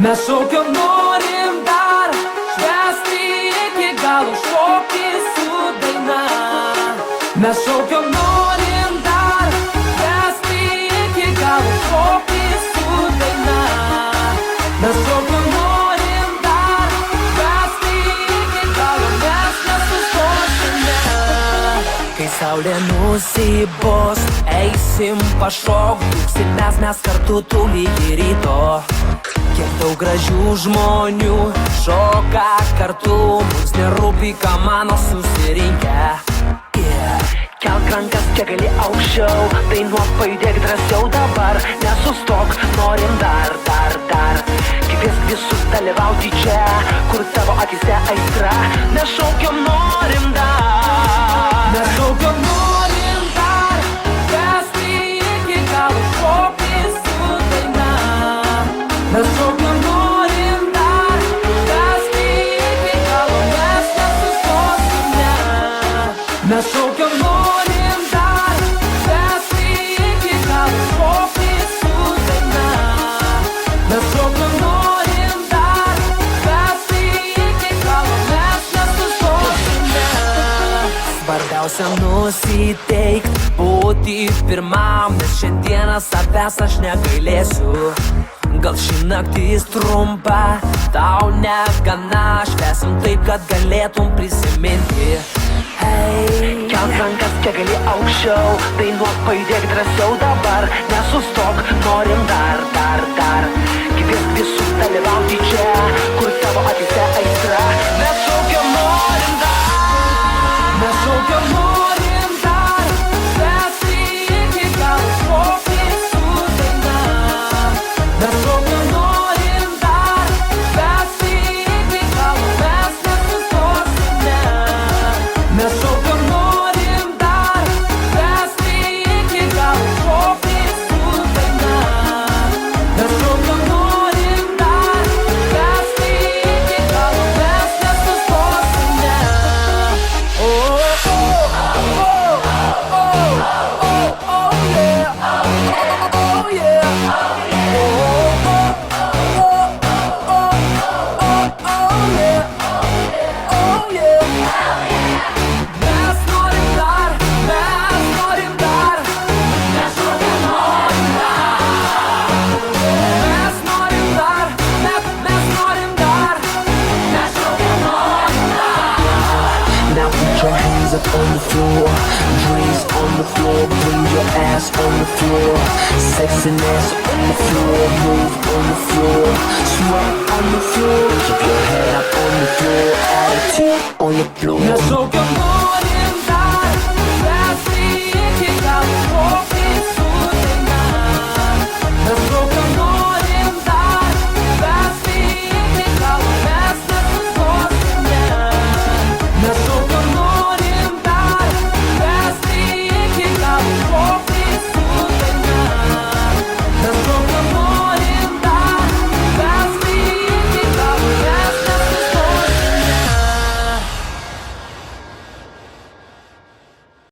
Mes šaukiam norim dar švęsti iki galo, šokti su daina. Mes šaukiam norim dar švęsti iki galo, šokti su daina. Mes šaukiam norim dar švęsti iki galo, mes nesustosime. Kai saulė nusibos, eisim pašok, dūksimės mes kartu tu lygi ryto. Kiek daug gražių žmonių šoka kartu, mums nerūpi, ką mano susirinkę. Kelk rankas, kiek gali aukščiau, dainuok, pajudėk drąsiau dabar, nesustok, norim dar. Kviesk visus dalyvauti čia, kur tavo akise aistra. Mes šaukiam norim dar. Mes šaukiam norim dar, švęsti iki galo, šokti su daina. Mes šaukiam norim dar, švęsti iki galo, mes nesustosime. Mes šaukiam norim dar, švęsti iki galo, šokti su daina. Mes šaukiam norim dar, švęsti iki galo, mes nesustosime. Svarbiausia nusiteikt, būti pirmam, nes šiandieną savęs aš negailėsiu. Gal ši naktis trumpa, tau negana, švęsim taip, kad galėtum prisiminti. Kelk rankas, kiek gali aukščiau, dainuok, pajudėk drąsiau dabar, nesustok, norim dar. Kviesk visus dalyvauti čia, kur tavo akise aistra. Mes šaukiam norim dar. Mes šaukiam norim dar, švęsti iki galo, šokti su daina. Mes šaukiam norim dar, švęsti iki galo, mes nesustosime. Mes šaukiam norim dar, švęsti iki galo, šokti su daina. Mes šaukiam norim dar, švęsti iki galo, mes nesustosime. Oh, yeah. Mes norim dar, mes norim dar. Mes šaukiam norim dar. Mes norim dar, mes norim dar. Mes šaukiam norim dar. Now put your hands up on the floor, drinks on the floor, bring your ass on the floor, sexiness on the floor, move on the floor, sweat on the floor, keep your head up on the floor, attitude on the floor. Mes šaukiam